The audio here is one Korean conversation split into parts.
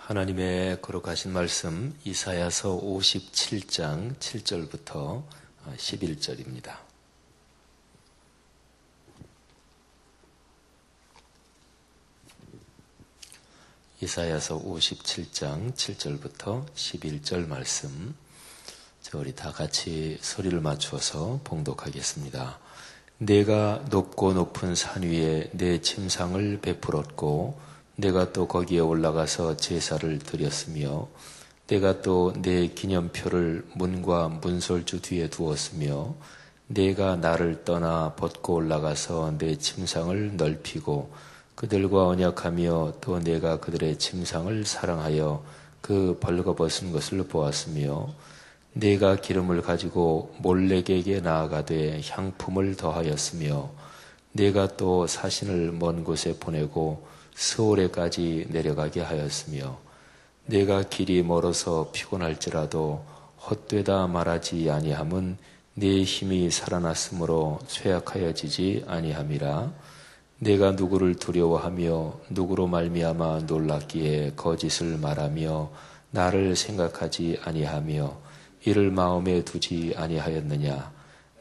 하나님의 거룩하신 말씀 이사야서 57장 7절부터 11절입니다. 이사야서 57장 7절부터 11절 말씀, 우리 다 같이 소리를 맞추어서 봉독하겠습니다. 내가 높고 높은 산 위에 내 침상을 베풀었고 내가 또 거기에 올라가서 제사를 드렸으며 내가 또 내 기념표를 문과 문설주 뒤에 두었으며 내가 나를 떠나 벗고 올라가서 내 침상을 넓히고 그들과 언약하며 또 내가 그들의 침상을 사랑하여 그 벌거벗은 것을 보았으며 내가 기름을 가지고 몰렉에게 나아가되 향품을 더하였으며 내가 또 사신을 먼 곳에 보내고 스올에까지 내려가게 하였으며 내가 길이 멀어서 피곤할지라도 헛되다 말하지 아니함은 내 힘이 살아났으므로 쇠약하여지지 아니함이라. 내가 누구를 두려워하며 누구로 말미암아 놀랐기에 거짓을 말하며 나를 생각하지 아니하며 이를 마음에 두지 아니하였느냐.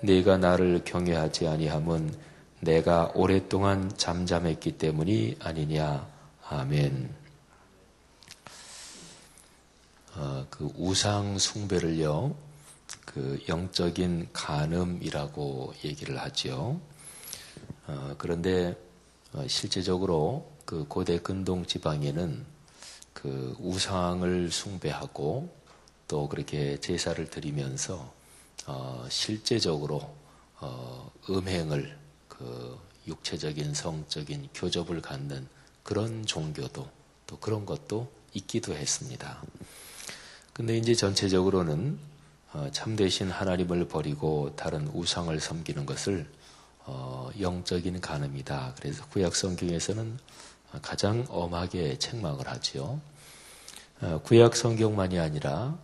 내가 나를 경외하지 아니함은 내가 오랫동안 잠잠했기 때문이 아니냐. 아멘. 그 우상 숭배를요, 그 영적인 간음이라고 얘기를 하죠. 그런데 실제적으로 그 고대 근동 지방에는 그 우상을 숭배하고 또 그렇게 제사를 드리면서 실제적으로 음행을 그 육체적인 성적인 교접을 갖는 그런 종교도 또 그런 것도 있기도 했습니다. 근데 이제 전체적으로는 참되신 하나님을 버리고 다른 우상을 섬기는 것을 영적인 간음이다. 그래서 구약 성경에서는 가장 엄하게 책망을 하죠. 구약 성경만이 아니라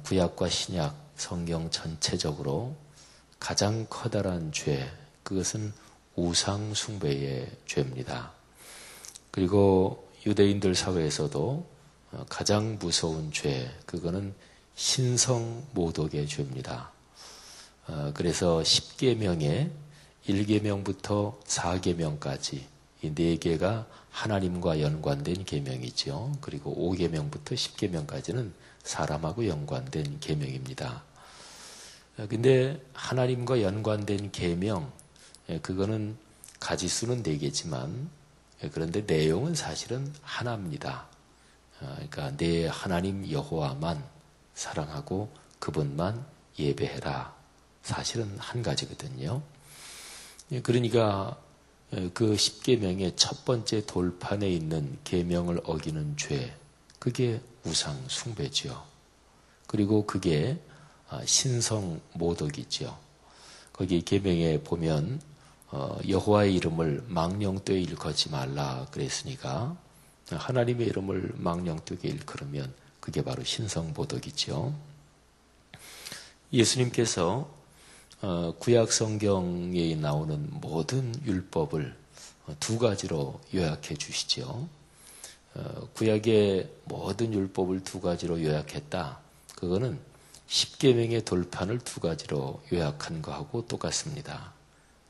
구약과 신약 성경 전체적으로 가장 커다란 죄, 그것은 우상 숭배의 죄입니다. 그리고 유대인들 사회에서도 가장 무서운 죄, 그거는 신성 모독의 죄입니다. 그래서 10계명에 1계명부터 4계명까지 이 4개가 하나님과 연관된 계명이죠. 그리고 5계명부터 10계명까지는 사람하고 연관된 계명입니다. 근데 하나님과 연관된 계명, 그거는 가지수는 4개지만 그런데 내용은 사실은 하나입니다. 그러니까 내 하나님 여호와만 사랑하고 그분만 예배해라. 사실은 한 가지거든요. 그러니까 그 10계명의 첫 번째 돌판에 있는 계명을 어기는 죄, 그게 우상 숭배죠. 그리고 그게 신성 모독이죠. 거기 계명에 보면 여호와의 이름을 망령되이 일컫지 말라 그랬으니까 하나님의 이름을 망령되게 일컬으면 그게 바로 신성 모독이죠. 예수님께서 구약 성경에 나오는 모든 율법을 2가지로 요약해 주시죠. 구약의 모든 율법을 2가지로 요약했다. 그거는 10계명의 돌판을 2가지로 요약한 거하고 똑같습니다.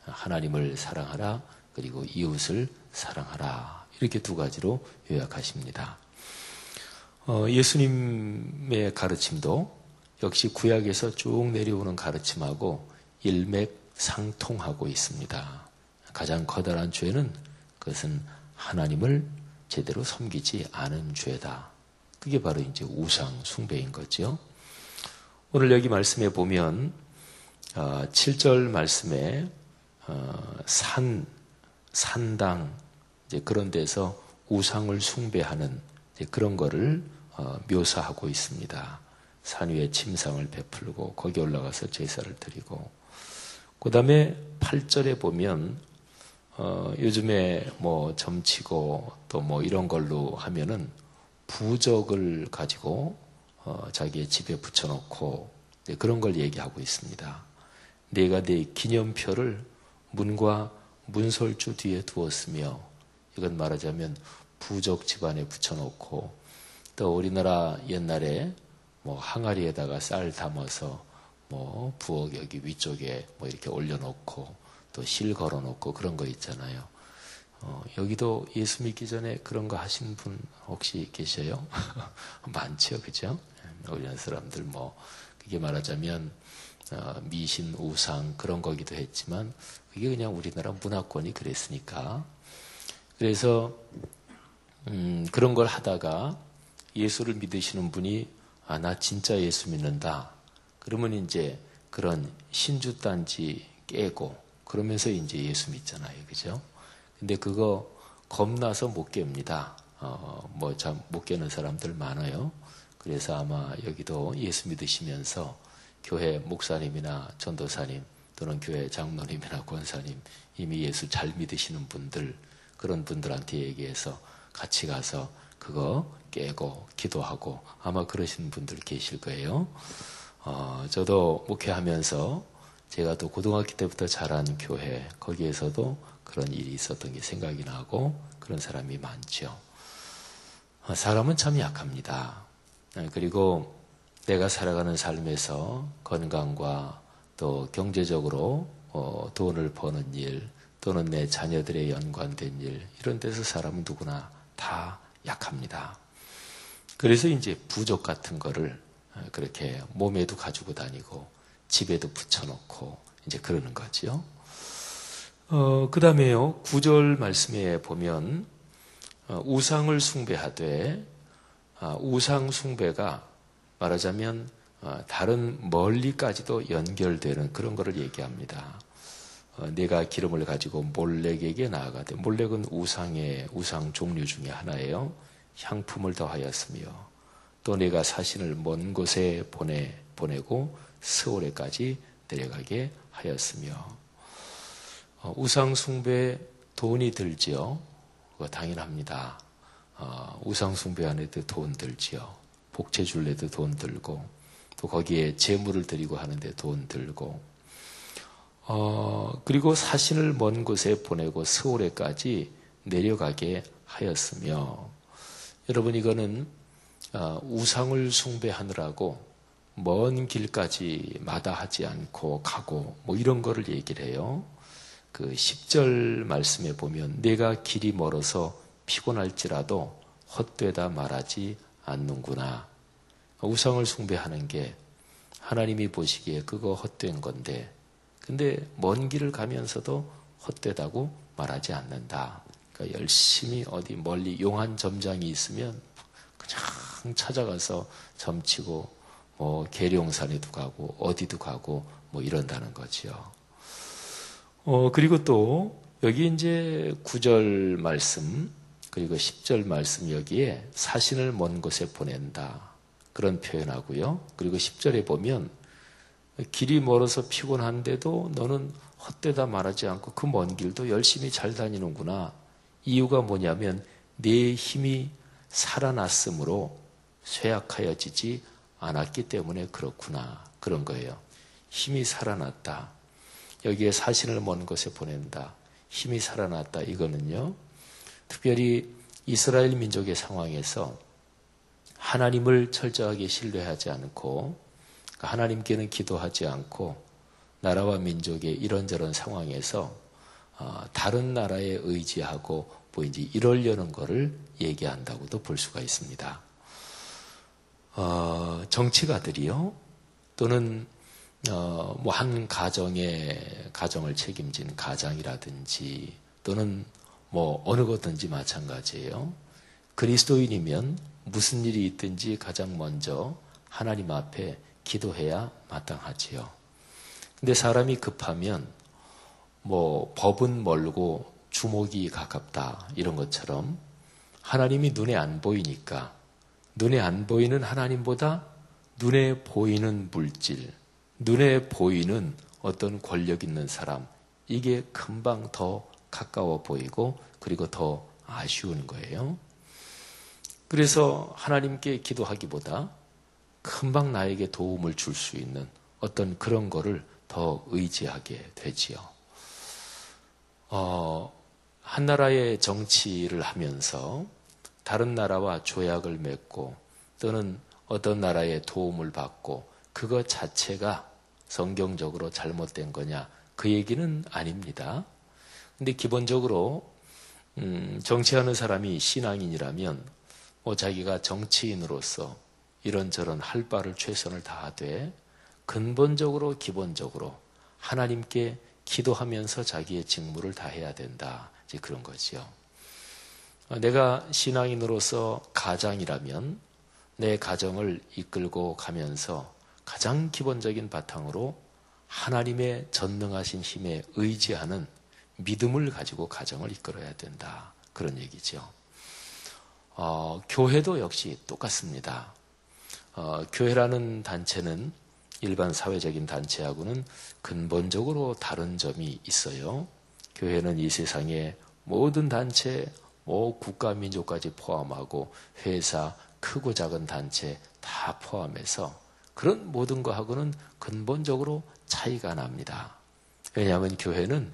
하나님을 사랑하라, 그리고 이웃을 사랑하라. 이렇게 2가지로 요약하십니다. 예수님의 가르침도 역시 구약에서 쭉 내려오는 가르침하고 일맥상통하고 있습니다. 가장 커다란 죄는 그것은 하나님을 제대로 섬기지 않은 죄다. 그게 바로 이제 우상 숭배인 거죠. 오늘 여기 말씀에 보면 7절 말씀에 산당 이제 그런 데서 우상을 숭배하는 이제 그런 거를 묘사하고 있습니다. 산 위에 침상을 베풀고 거기 올라가서 제사를 드리고, 그 다음에 8절에 보면 요즘에 뭐 점치고 또 뭐 이런 걸로 하면은 부적을 가지고 자기의 집에 붙여놓고 그런 걸 얘기하고 있습니다. 내가 내 기념표를 문과 문설주 뒤에 두었으며, 이건 말하자면 부적 집안에 붙여놓고 또 우리나라 옛날에 항아리에다가 쌀 담아서 부엌 여기 위쪽에 이렇게 올려놓고 또 실 걸어놓고 그런 거 있잖아요. 여기도 예수 믿기 전에 그런 거 하신 분 혹시 계셔요? 많죠, 그죠? 우리나라 사람들 그게 말하자면 미신, 우상 그런 거기도 했지만 그게 그냥 우리나라 문화권이 그랬으니까. 그래서 그런 걸 하다가 예수를 믿으시는 분이 나 진짜 예수 믿는다. 그러면 이제 그런 신주단지 깨고 그러면서 이제 예수 믿잖아요. 그죠? 근데 그거 겁나서 못 깹니다. 잘 못 깨는 사람들 많아요. 그래서 아마 여기도 예수 믿으시면서 교회 목사님이나 전도사님 또는 교회 장로님이나 권사님 이미 예수 잘 믿으시는 분들 그런 분들한테 얘기해서 같이 가서 그거 깨고 기도하고 아마 그러신 분들 계실 거예요. 저도 목회하면서 제가 또 고등학교 때부터 자란 교회 거기에서도 그런 일이 있었던 게 생각이 나고 그런 사람이 많죠. 사람은 참 약합니다. 그리고 내가 살아가는 삶에서 건강과 또 경제적으로 돈을 버는 일 또는 내 자녀들에 연관된 일 이런 데서 사람은 누구나 다 약합니다. 그래서 이제 부족 같은 거를 그렇게 몸에도 가지고 다니고 집에도 붙여놓고 이제 그러는 거죠. 그 다음에요. 9절 말씀에 보면 우상을 숭배하되 우상 숭배가 말하자면 다른 멀리까지도 연결되는 그런 거를 얘기합니다. 내가 기름을 가지고 몰렉에게 나아가되 몰렉은 우상 종류 중에 하나예요. 향품을 더하였으며 또 내가 사신을 먼 곳에 보내고 스올에까지 내려가게 하였으며 우상 숭배 돈이 들지요. 그거 당연합니다. 우상 숭배하는데도 돈 들지요. 복채 줄래도 돈 들고 또 거기에 제물을 드리고 하는데 돈 들고 그리고 사신을 먼 곳에 보내고 스올에까지 내려가게 하였으며 여러분 이거는 우상을 숭배하느라고 먼 길까지 마다하지 않고 가고 이런 거를 얘기를 해요. 그 10절 말씀에 보면 내가 길이 멀어서 피곤할지라도 헛되다 말하지 않는구나. 우상을 숭배하는 게 하나님이 보시기에 그거 헛된 건데 근데 먼 길을 가면서도 헛되다고 말하지 않는다. 그러니까 열심히 어디 멀리 용한 점장이 있으면 그냥 찾아가서 점치고 계룡산에도 가고 어디도 가고 이런다는 거지요. 그리고 또 여기 이제 9절 말씀 그리고 10절 말씀 여기에 사신을 먼 곳에 보낸다. 그런 표현하고요. 그리고 10절에 보면 길이 멀어서 피곤한데도 너는 헛되다 말하지 않고 그 먼 길도 열심히 잘 다니는구나. 이유가 뭐냐면 내 힘이 살아났으므로 쇠약하여지지 않았기 때문에 그렇구나. 그런 거예요. 힘이 살아났다. 여기에 사신을 먼 곳에 보낸다. 힘이 살아났다. 이거는요. 특별히 이스라엘 민족의 상황에서 하나님을 철저하게 신뢰하지 않고 하나님께는 기도하지 않고 나라와 민족의 이런저런 상황에서 다른 나라에 의지하고 이제 이러려는 것을 얘기한다고도 볼 수가 있습니다. 정치가들이요 또는 한 가정을 책임진 가장이라든지 또는 어느 것든지 마찬가지예요. 그리스도인이면 무슨 일이 있든지 가장 먼저 하나님 앞에 기도해야 마땅하지요. 근데 사람이 급하면 법은 멀고 주목이 가깝다 이런 것처럼 하나님이 눈에 안 보이니까 눈에 안 보이는 하나님보다 눈에 보이는 물질, 눈에 보이는 어떤 권력 있는 사람 이게 금방 더 가까워 보이고 그리고 더 아쉬운 거예요. 그래서 하나님께 기도하기보다 금방 나에게 도움을 줄 수 있는 어떤 그런 거를 더 의지하게 되지요. 한 나라의 정치를 하면서 다른 나라와 조약을 맺고 또는 어떤 나라의 도움을 받고 그것 자체가 성경적으로 잘못된 거냐? 그 얘기는 아닙니다. 근데 기본적으로 정치하는 사람이 신앙인이라면 자기가 정치인으로서 이런저런 할 바를 최선을 다하되 근본적으로 기본적으로 하나님께 기도하면서 자기의 직무를 다해야 된다. 이제 그런 거지요. 내가 신앙인으로서 가장이라면 내 가정을 이끌고 가면서 가장 기본적인 바탕으로 하나님의 전능하신 힘에 의지하는 믿음을 가지고 가정을 이끌어야 된다. 그런 얘기죠. 교회도 역시 똑같습니다. 교회라는 단체는 일반 사회적인 단체하고는 근본적으로 다른 점이 있어요. 교회는 이 세상의 모든 단체, 국가, 민족까지 포함하고 회사, 크고 작은 단체 다 포함해서 그런 모든 것하고는 근본적으로 차이가 납니다. 왜냐하면 교회는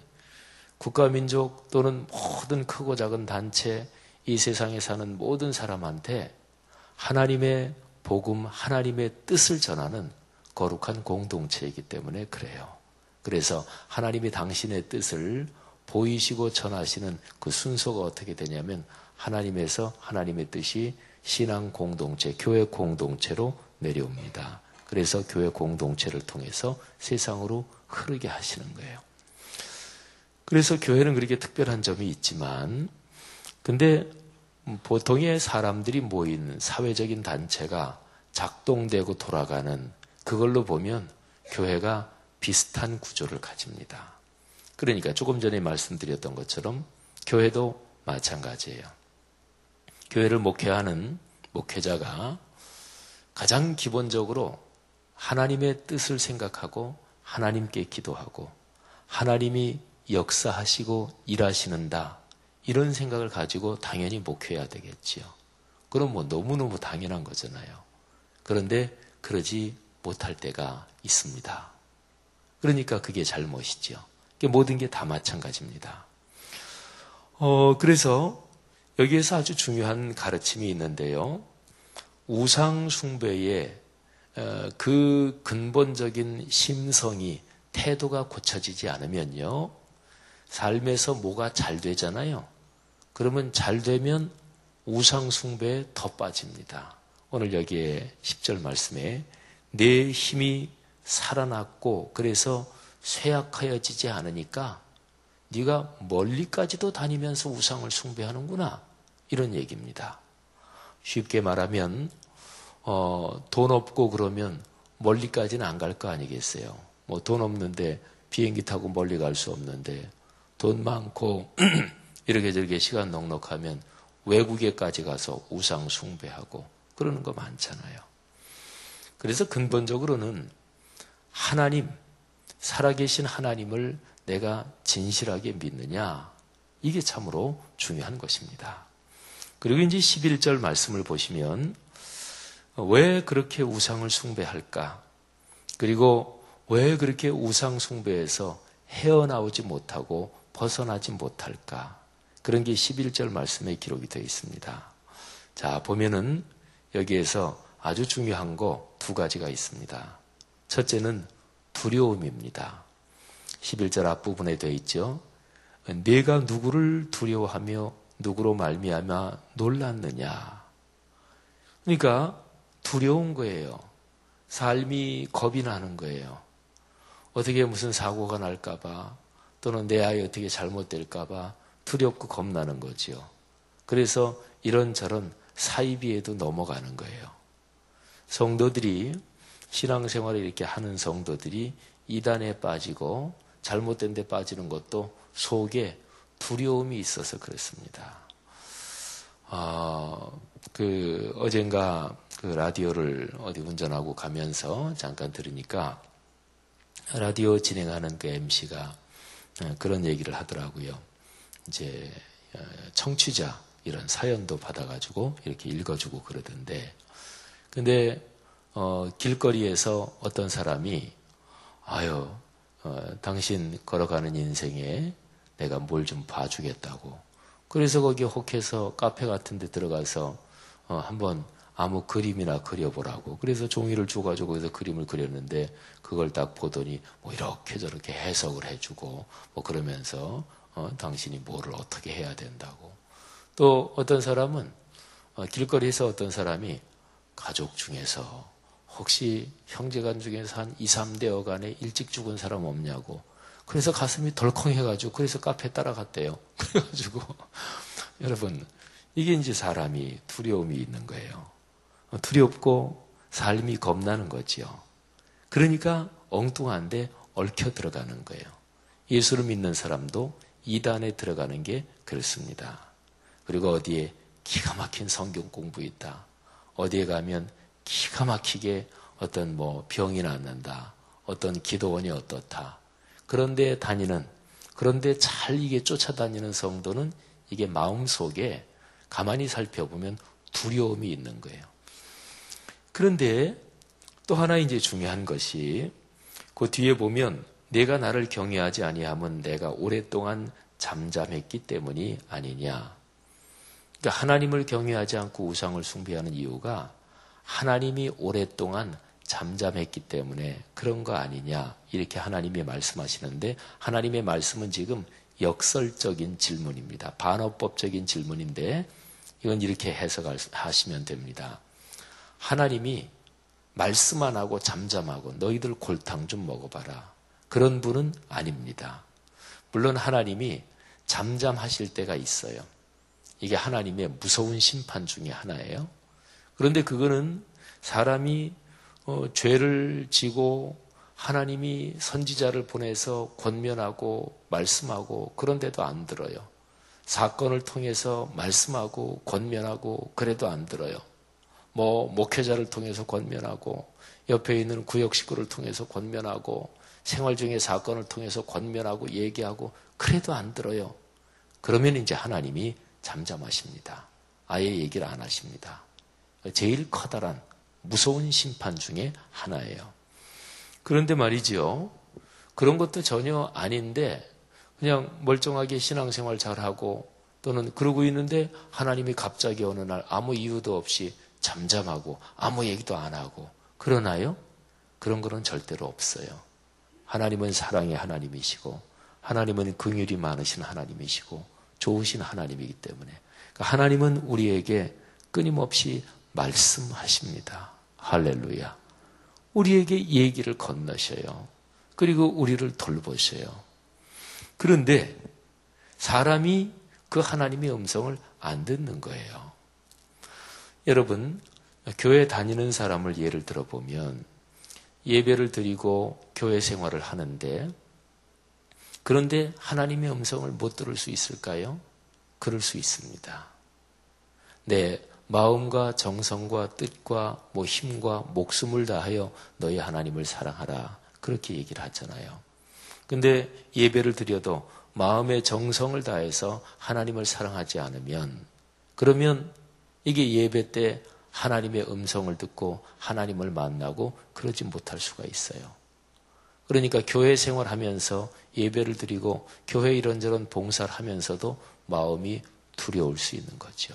국가, 민족 또는 모든 크고 작은 단체, 이 세상에 사는 모든 사람한테 하나님의 복음, 하나님의 뜻을 전하는 거룩한 공동체이기 때문에 그래요. 그래서 하나님이 당신의 뜻을 보이시고 전하시는 그 순서가 어떻게 되냐면 하나님에서 하나님의 뜻이 신앙 공동체, 교회 공동체로 내려옵니다. 그래서 교회 공동체를 통해서 세상으로 흐르게 하시는 거예요. 그래서 교회는 그렇게 특별한 점이 있지만 근데 보통의 사람들이 모인 사회적인 단체가 작동되고 돌아가는 그걸로 보면 교회가 비슷한 구조를 가집니다. 그러니까 조금 전에 말씀드렸던 것처럼 교회도 마찬가지예요. 교회를 목회하는 목회자가 가장 기본적으로 하나님의 뜻을 생각하고 하나님께 기도하고 하나님이 역사하시고 일하시는다. 이런 생각을 가지고 당연히 목회해야 되겠지요. 그럼 너무너무 당연한 거잖아요. 그런데 그러지 못할 때가 있습니다. 그러니까 그게 잘못이지요. 모든 게 다 마찬가지입니다. 그래서 여기에서 아주 중요한 가르침이 있는데요. 우상 숭배의 그 근본적인 심성이 태도가 고쳐지지 않으면요. 삶에서 뭐가 잘 되잖아요. 그러면 잘 되면 우상 숭배에 더 빠집니다. 오늘 여기에 10절 말씀에 내 힘이 살아났고 그래서 쇠약하여지지 않으니까 네가 멀리까지도 다니면서 우상을 숭배하는구나. 이런 얘기입니다. 쉽게 말하면 돈 없고 그러면 멀리까지는 안 갈 거 아니겠어요. 돈 없는데 비행기 타고 멀리 갈 수 없는데 돈 많고 이렇게 저렇게 시간 넉넉하면 외국에까지 가서 우상 숭배하고 그러는 거 많잖아요. 그래서 근본적으로는 하나님, 살아계신 하나님을 내가 진실하게 믿느냐, 이게 참으로 중요한 것입니다. 그리고 이제 11절 말씀을 보시면 왜 그렇게 우상을 숭배할까? 그리고 왜 그렇게 우상 숭배에서 헤어나오지 못하고 벗어나지 못할까? 그런 게 11절 말씀에 기록이 되어 있습니다. 자, 보면은 여기에서 아주 중요한 거 두 가지가 있습니다. 첫째는 두려움입니다. 11절 앞부분에 되어 있죠. 내가 누구를 두려워하며 누구로 말미암아 놀랐느냐. 그러니까 두려운 거예요. 삶이 겁이 나는 거예요. 어떻게 무슨 사고가 날까 봐 또는 내 아이 어떻게 잘못될까 봐 두렵고 겁나는 거지요. 그래서 이런저런 사이비에도 넘어가는 거예요. 성도들이 신앙생활을 이렇게 하는 성도들이 이단에 빠지고 잘못된 데 빠지는 것도 속에 두려움이 있어서 그렇습니다. 어젠가 그 라디오를 어디 운전하고 가면서 잠깐 들으니까 라디오 진행하는 그 MC가 그런 얘기를 하더라고요. 이제 청취자 이런 사연도 받아가지고 이렇게 읽어주고 그러던데, 근데 길거리에서 어떤 사람이 당신 걸어가는 인생에 내가 뭘 좀 봐주겠다고. 그래서 거기 혹해서 카페 같은 데 들어가서 한번 아무 그림이나 그려보라고. 그래서 종이를 줘가지고 거기서 그림을 그렸는데 그걸 딱 보더니 뭐 이렇게 저렇게 해석을 해주고 뭐 그러면서 당신이 뭐를 어떻게 해야 된다고. 또 어떤 사람은 길거리에서 어떤 사람이 가족 중에서 혹시 형제간 중에서 한 2, 3대여 간에 일찍 죽은 사람 없냐고. 그래서 가슴이 덜컹해가지고 그래서 카페에 따라갔대요. 그래가지고 여러분 이게 이제 사람이 두려움이 있는 거예요. 두렵고 삶이 겁나는 거지요. 그러니까 엉뚱한데 얽혀 들어가는 거예요. 예수를 믿는 사람도 이단에 들어가는 게 그렇습니다. 그리고 어디에 기가 막힌 성경 공부 있다. 어디에 가면 기가 막히게 어떤 뭐 병이 낫는다. 어떤 기도원이 어떻다. 그런데 그런데 잘 이게 쫓아다니는 성도는 이게 마음속에 가만히 살펴보면 두려움이 있는 거예요. 그런데 또 하나 이제 중요한 것이 그 뒤에 보면 내가 나를 경외하지 아니함은 내가 오랫동안 잠잠했기 때문이 아니냐. 그러니까 하나님을 경외하지 않고 우상을 숭배하는 이유가 하나님이 오랫동안 잠잠했기 때문에 그런 거 아니냐. 이렇게 하나님이 말씀하시는데 하나님의 말씀은 지금 역설적인 질문입니다. 반어법적인 질문인데 이건 이렇게 해석하시면 됩니다. 하나님이 말씀 안 하고 잠잠하고 너희들 골탕 좀 먹어봐라. 그런 분은 아닙니다. 물론 하나님이 잠잠하실 때가 있어요. 이게 하나님의 무서운 심판 중에 하나예요. 그런데 그거는 사람이 죄를 지고 하나님이 선지자를 보내서 권면하고 말씀하고 그런데도 안 들어요. 사건을 통해서 말씀하고 권면하고 그래도 안 들어요. 뭐 목회자를 통해서 권면하고 옆에 있는 구역 식구를 통해서 권면하고 생활 중의 사건을 통해서 권면하고 얘기하고 그래도 안 들어요. 그러면 이제 하나님이 잠잠하십니다. 아예 얘기를 안 하십니다. 제일 커다란 무서운 심판 중에 하나예요. 그런데 말이죠. 그런 것도 전혀 아닌데 그냥 멀쩡하게 신앙생활 잘하고 또는 그러고 있는데 하나님이 갑자기 어느 날 아무 이유도 없이 잠잠하고 아무 얘기도 안 하고 그러나요? 그런 거는 절대로 없어요. 하나님은 사랑의 하나님이시고 하나님은 긍휼이 많으신 하나님이시고 좋으신 하나님이기 때문에 그러니까 하나님은 우리에게 끊임없이 말씀하십니다. 할렐루야. 우리에게 얘기를 건너셔요. 그리고 우리를 돌보셔요. 그런데 사람이 그 하나님의 음성을 안 듣는 거예요. 여러분, 교회 다니는 사람을 예를 들어보면 예배를 드리고 교회 생활을 하는데 그런데 하나님의 음성을 못 들을 수 있을까요? 그럴 수 있습니다. 내 마음과 정성과 뜻과 힘과 목숨을 다하여 너희 하나님을 사랑하라. 그렇게 얘기를 하잖아요. 근데 예배를 드려도 마음의 정성을 다해서 하나님을 사랑하지 않으면 그러면 이게 예배 때 하나님의 음성을 듣고 하나님을 만나고 그러지 못할 수가 있어요. 그러니까 교회 생활하면서 예배를 드리고 교회 이런저런 봉사를 하면서도 마음이 두려울 수 있는 거죠.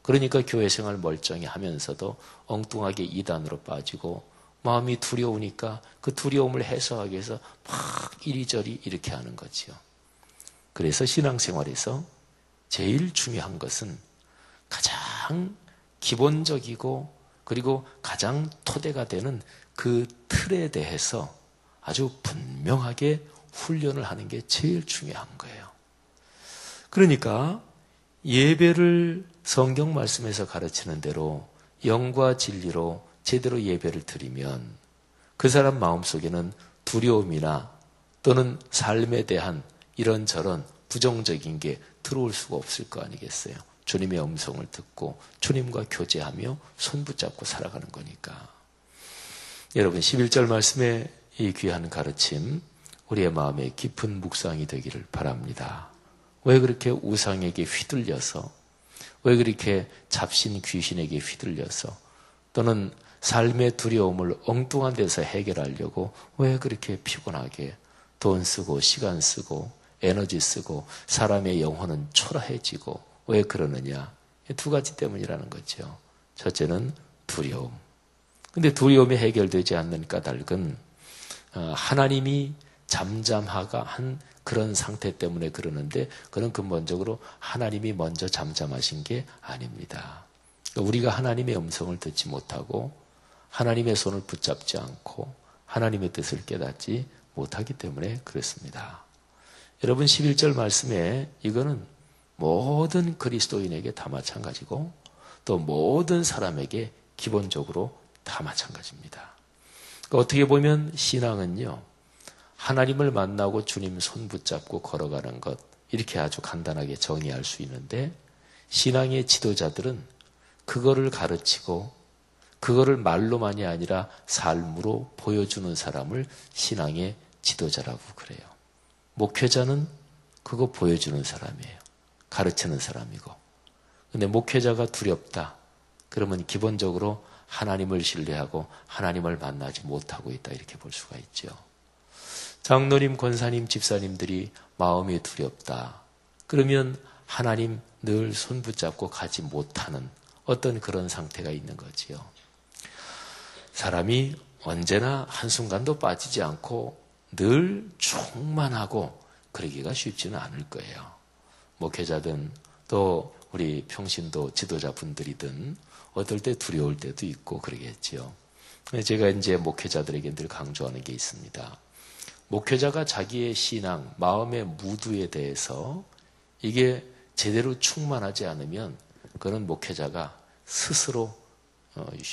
그러니까 교회 생활 멀쩡히 하면서도 엉뚱하게 이단으로 빠지고 마음이 두려우니까 그 두려움을 해소하기 위해서 막 이리저리 이렇게 하는 거죠. 그래서 신앙생활에서 제일 중요한 것은 가장 기본적이고 그리고 가장 토대가 되는 그 틀에 대해서 아주 분명하게 훈련을 하는 게 제일 중요한 거예요. 그러니까 예배를 성경 말씀에서 가르치는 대로 영과 진리로 제대로 예배를 드리면 그 사람 마음속에는 두려움이나 또는 삶에 대한 이런저런 부정적인 게 들어올 수가 없을 거 아니겠어요. 주님의 음성을 듣고 주님과 교제하며 손 붙잡고 살아가는 거니까. 여러분 11절 말씀의 이 귀한 가르침 우리의 마음에 깊은 묵상이 되기를 바랍니다. 왜 그렇게 우상에게 휘둘려서 왜 그렇게 잡신 귀신에게 휘둘려서 또는 삶의 두려움을 엉뚱한 데서 해결하려고 왜 그렇게 피곤하게 돈 쓰고 시간 쓰고 에너지 쓰고 사람의 영혼은 초라해지고 왜 그러느냐? 두 가지 때문이라는 거죠. 첫째는 두려움. 근데 두려움이 해결되지 않는 까닭은 하나님이 잠잠하가 한 그런 상태 때문에 그러는데 그는 근본적으로 하나님이 먼저 잠잠하신 게 아닙니다. 우리가 하나님의 음성을 듣지 못하고 하나님의 손을 붙잡지 않고 하나님의 뜻을 깨닫지 못하기 때문에 그렇습니다. 여러분 11절 말씀에 이거는 모든 그리스도인에게 다 마찬가지고 또 모든 사람에게 기본적으로 다 마찬가지입니다. 그러니까 어떻게 보면 신앙은요. 하나님을 만나고 주님 손 붙잡고 걸어가는 것 이렇게 아주 간단하게 정의할 수 있는데 신앙의 지도자들은 그거를 가르치고 그거를 말로만이 아니라 삶으로 보여주는 사람을 신앙의 지도자라고 그래요. 목회자는 그거 보여주는 사람이에요. 가르치는 사람이고. 근데 목회자가 두렵다. 그러면 기본적으로 하나님을 신뢰하고 하나님을 만나지 못하고 있다. 이렇게 볼 수가 있죠. 장로님, 권사님, 집사님들이 마음이 두렵다. 그러면 하나님 늘 손 붙잡고 가지 못하는 어떤 그런 상태가 있는 거지요. 사람이 언제나 한순간도 빠지지 않고 늘 충만하고 그러기가 쉽지는 않을 거예요. 목회자든 또 우리 평신도 지도자분들이든 어떨 때 두려울 때도 있고 그러겠지요. 제가 이제 목회자들에게 늘 강조하는 게 있습니다. 목회자가 자기의 신앙, 마음의 무드에 대해서 이게 제대로 충만하지 않으면 그런 목회자가 스스로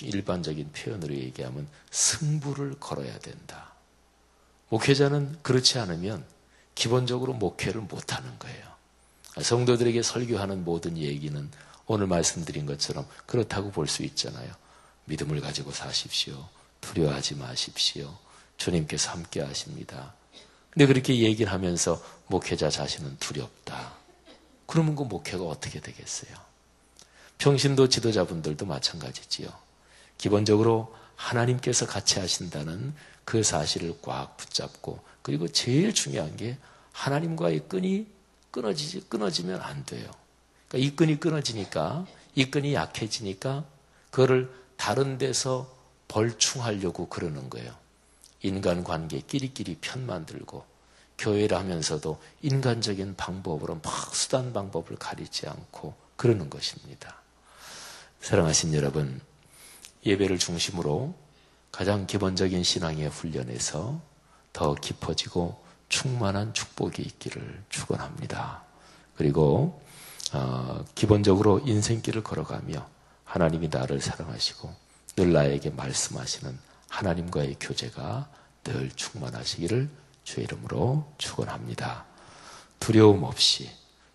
일반적인 표현으로 얘기하면 승부를 걸어야 된다. 목회자는 그렇지 않으면 기본적으로 목회를 못하는 거예요. 성도들에게 설교하는 모든 얘기는 오늘 말씀드린 것처럼 그렇다고 볼 수 있잖아요. 믿음을 가지고 사십시오. 두려워하지 마십시오. 주님께서 함께 하십니다. 근데 그렇게 얘기를 하면서 목회자 자신은 두렵다. 그러면 그 목회가 어떻게 되겠어요? 평신도 지도자분들도 마찬가지지요. 기본적으로 하나님께서 같이 하신다는 그 사실을 꽉 붙잡고 그리고 제일 중요한 게 하나님과의 끈이 끊어지면 안 돼요. 그러니까 이 끈이 끊어지니까 이 끈이 약해지니까 그거를 다른 데서 벌충하려고 그러는 거예요. 인간관계 끼리끼리 편 만들고 교회를 하면서도 인간적인 방법으로 막 수단 방법을 가리지 않고 그러는 것입니다. 사랑하신 여러분, 예배를 중심으로 가장 기본적인 신앙의 훈련에서 더 깊어지고 충만한 축복이 있기를 축원합니다. 그리고 기본적으로 인생길을 걸어가며 하나님이 나를 사랑하시고 늘 나에게 말씀하시는 하나님과의 교제가 늘 충만하시기를 주의 이름으로 축원합니다. 두려움 없이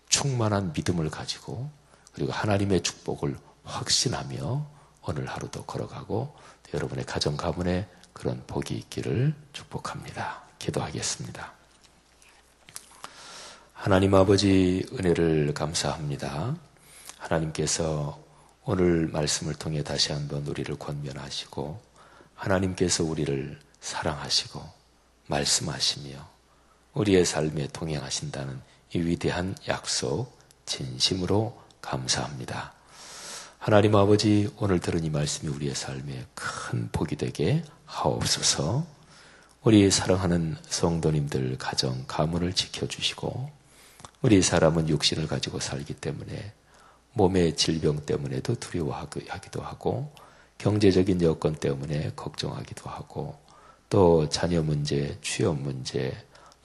충만한 믿음을 가지고 그리고 하나님의 축복을 확신하며 오늘 하루도 걸어가고 여러분의 가정 가문에 그런 복이 있기를 축복합니다. 기도하겠습니다. 하나님 아버지 은혜를 감사합니다. 하나님께서 오늘 말씀을 통해 다시 한번 우리를 권면하시고 하나님께서 우리를 사랑하시고 말씀하시며 우리의 삶에 동행하신다는 이 위대한 약속 진심으로 감사합니다. 하나님 아버지 오늘 들은 이 말씀이 우리의 삶에 큰 복이 되게 하옵소서. 우리 사랑하는 성도님들 가정 가문을 지켜주시고 우리 사람은 육신을 가지고 살기 때문에 몸의 질병 때문에도 두려워하기도 하고 경제적인 여건 때문에 걱정하기도 하고 또 자녀 문제, 취업 문제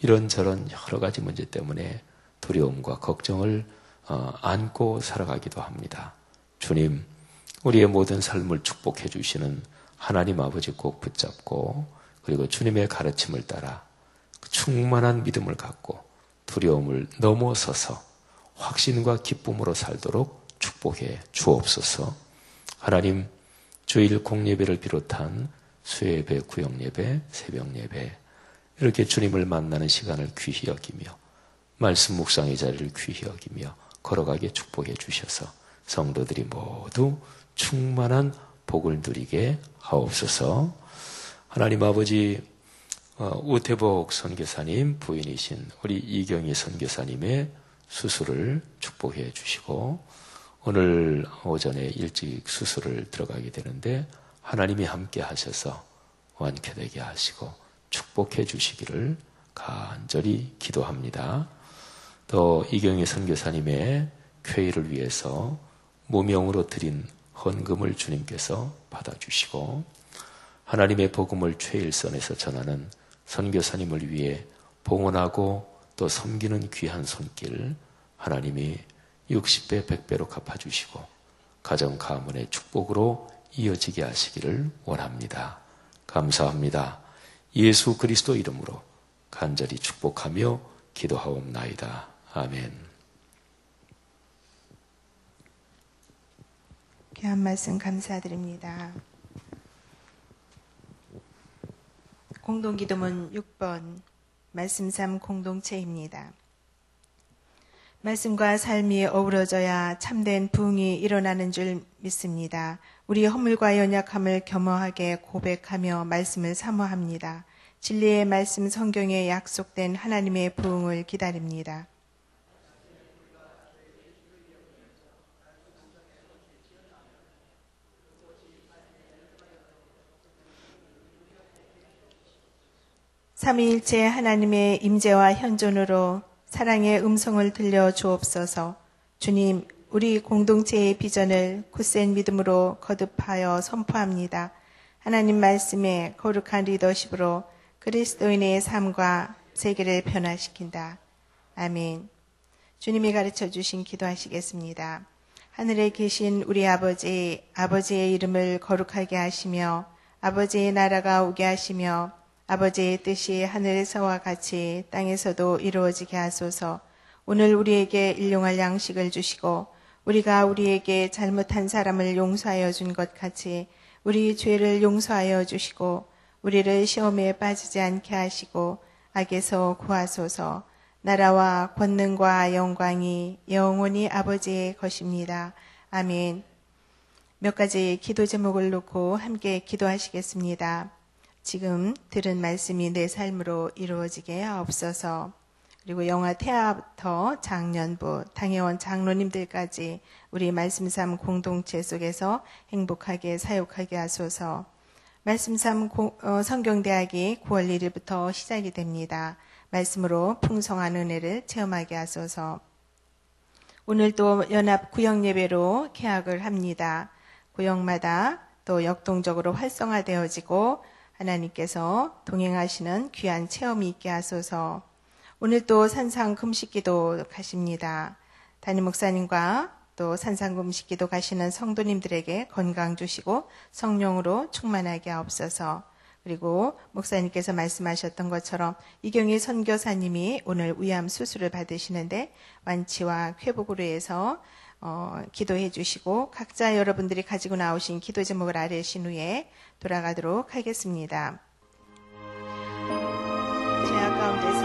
이런저런 여러 가지 문제 때문에 두려움과 걱정을 안고 살아가기도 합니다. 주님, 우리의 모든 삶을 축복해 주시는 하나님 아버지 꼭 붙잡고 그리고 주님의 가르침을 따라 충만한 믿음을 갖고 두려움을 넘어서서 확신과 기쁨으로 살도록 축복해 주옵소서. 하나님, 주일 공예배를 비롯한 수요예배, 구역예배, 새벽예배 이렇게 주님을 만나는 시간을 귀히 여기며 말씀 묵상의 자리를 귀히 여기며 걸어가게 축복해 주셔서 성도들이 모두 충만한 복을 누리게 하옵소서. 하나님 아버지 우태복 선교사님 부인이신 우리 이경희 선교사님의 수술을 축복해 주시고 오늘 오전에 일찍 수술을 들어가게 되는데 하나님이 함께 하셔서 완쾌되게 하시고 축복해 주시기를 간절히 기도합니다. 또 이경희 선교사님의 쾌의를 위해서 무명으로 드린 헌금을 주님께서 받아주시고 하나님의 복음을 최일선에서 전하는 선교사님을 위해 봉헌하고 또 섬기는 귀한 손길 하나님이 60배, 100배로 갚아주시고 가정 가문의 축복으로 이어지게 하시기를 원합니다. 감사합니다. 예수 그리스도 이름으로 간절히 축복하며 기도하옵나이다. 아멘. 귀한 말씀 감사드립니다. 공동기도문 6번 말씀 삶 공동체입니다. 말씀과 삶이 어우러져야 참된 부흥이 일어나는 줄 믿습니다. 우리 허물과 연약함을 겸허하게 고백하며 말씀을 사모합니다. 진리의 말씀 성경에 약속된 하나님의 부흥을 기다립니다. 삼위일체 하나님의 임재와 현존으로 사랑의 음성을 들려 주옵소서. 주님, 우리 공동체의 비전을 굳센 믿음으로 거듭하여 선포합니다. 하나님 말씀에 거룩한 리더십으로 그리스도인의 삶과 세계를 변화시킨다. 아멘. 주님이 가르쳐 주신 기도하시겠습니다. 하늘에 계신 우리 아버지, 아버지의 이름을 거룩하게 하시며 아버지의 나라가 오게 하시며 아버지의 뜻이 하늘에서와 같이 땅에서도 이루어지게 하소서. 오늘 우리에게 일용할 양식을 주시고 우리가 우리에게 잘못한 사람을 용서하여 준 것 같이 우리 죄를 용서하여 주시고 우리를 시험에 빠지지 않게 하시고 악에서 구하소서. 나라와 권능과 영광이 영원히 아버지의 것입니다. 아멘. 몇 가지 기도 제목을 놓고 함께 기도하시겠습니다. 지금 들은 말씀이 내 삶으로 이루어지게 하옵소서. 그리고 영화 태아부터 장년부, 당회원 장로님들까지 우리 말씀삼 공동체 속에서 행복하게 사역하게 하소서. 말씀삼 성경대학이 9월 1일부터 시작이 됩니다. 말씀으로 풍성한 은혜를 체험하게 하소서. 오늘도 연합 구역 예배로 개학을 합니다. 구역마다 또 역동적으로 활성화되어지고 하나님께서 동행하시는 귀한 체험이 있게 하소서. 오늘 또 산상 금식기도 가십니다. 담임 목사님과 또 산상 금식기도 가시는 성도님들에게 건강 주시고 성령으로 충만하게 하옵소서. 그리고 목사님께서 말씀하셨던 것처럼 이경희 선교사님이 오늘 위암 수술을 받으시는데 완치와 회복으로 해서 기도해 주시고 각자 여러분들이 가지고 나오신 기도 제목을 아뢰신 후에 돌아가도록 하겠습니다. 죄악 가운데서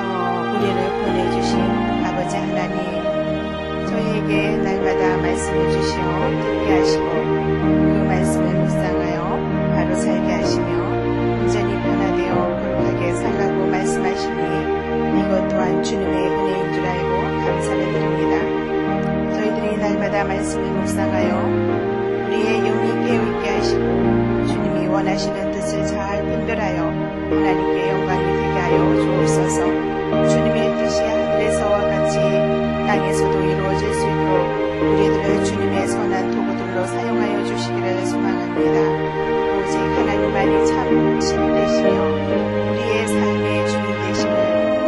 우리를 구원해 주신 아버지 하나님, 저희에게 날마다 말씀해 주시어 듣게 하시고 그 말씀을 묵상하여 바로 살게 하시며 온전히 변화되어 거룩하게 살라고 말씀하시니 이것 또한 주님의 은혜인 줄 알고 감사를 드립니다. 저희들이 날마다 말씀을 묵상하여 우리의 영이 깨어있게 하시고 주님이 원하시는 뜻을 잘 분별하여 하나님께 영광이 되게 하여 주옵소서. 주님의 뜻이 하늘에서와 같이 땅에서도 이루어질 수 있도록 우리들을 주님의 선한 도구들로 사용하여 주시기를 소망합니다. 오직 하나님만이 참 신 되시며 우리의 삶의 주님 되심을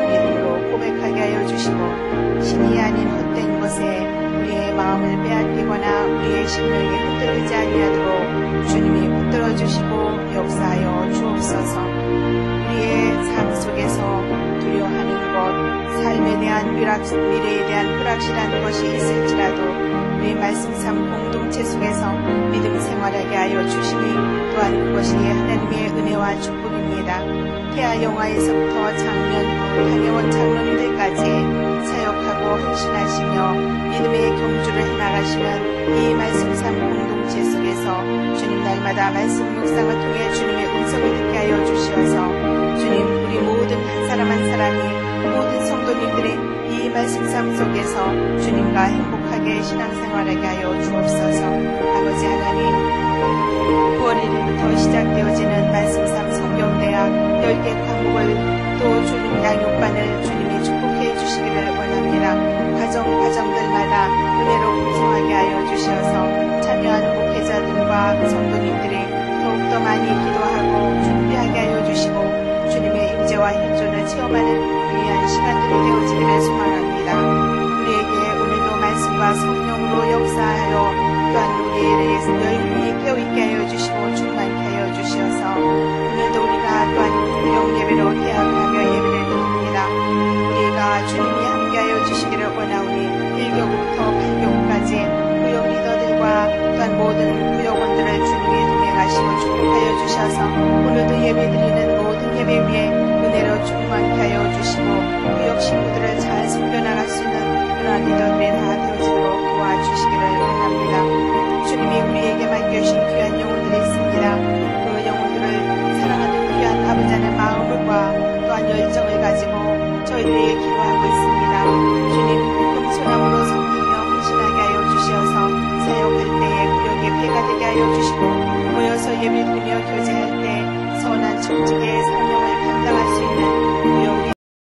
믿음으로 고백하게 하여 주시고 신이 아닌 헛된 것에 우리의 마음을 빼앗기거나 우리의 심령이 흔들리지 아니하도록 주님이 붙들어 주시고 역사하여 주옵소서. 우리의 삶 속에서 두려워하는 것, 삶에 대한 미래에 대한 불확실한 것이 있을지라도 우리 말씀삼 공동체 속에서 믿음 생활하게 하여 주시니 또한 그것이 하나님의 은혜와 축복입니다. 태아 영화에서부터 장년부, 당회원 장로님들까지 사역하고 헌신하시며 믿음의 경주를 해나가시는 이 말씀삼 공동체 속에서 주님 날마다 말씀 묵상을 통해 주님의 음성을 듣게 하여 주시어서 주님 우리 모든 한 사람 한 사람이 모든 성도님들의 이 말씀삼 속에서 주님과 행복하게 풍성하게 신앙생활하게 하여 주옵소서. 아버지 하나님, 9월 1일부터 시작되어지는 말씀삼 성경대학 10개 과목을 또 주님 양육반을 주님이 축복해 주시기를 원합니다. 과정들마다 은혜로 풍성하게 하여 주시어서 참여하는 목회자들과 성도님들이 더욱더 많이 기도하고 준비하게 하여 주시고 주님의 임재와 현존을 체험하는 귀한 시간들이 되어지기를 소망합니다. 우리에게 오늘도 말씀과 성령으로 역사하여 또한 우리를 여인이 깨어있게 하여 주시고 충만케 하여 주시어서 오늘도 우리가 또한 구역 예배로 개혁하며 예배를 드립니다. 우리가 주님이 함께하여 주시기를 원하오니 1교구부터 8교구까지 구역 리더들과 또한 모든 구역원들을 주님이 동행하시고 축복하여 주셔서 오늘도 예배드리는 모든 예배 위에 은혜로 충만케 하여 주시고 구역 식구들을 잘 섬겨나갈 수 있는 그러한 리더들이 다 되어지도록 도와주시기를 원합니다. 주님이 우리에게 맡겨주신 귀한 영혼들이 있습니다. 그 영혼들을 사랑하는 귀한 아버지 하나님의 마음과 또한 열정을 가지고 저희들이 기도하고 있습니다. 주님, 겸손함으로 섬기며 헌신하게 하여 주시어서 사역할 때에 구역의 배가 되게 하여 주시고 모여서 예배드리며 교제할 때 선한 청직의 사명을 감당할 수 있는 구역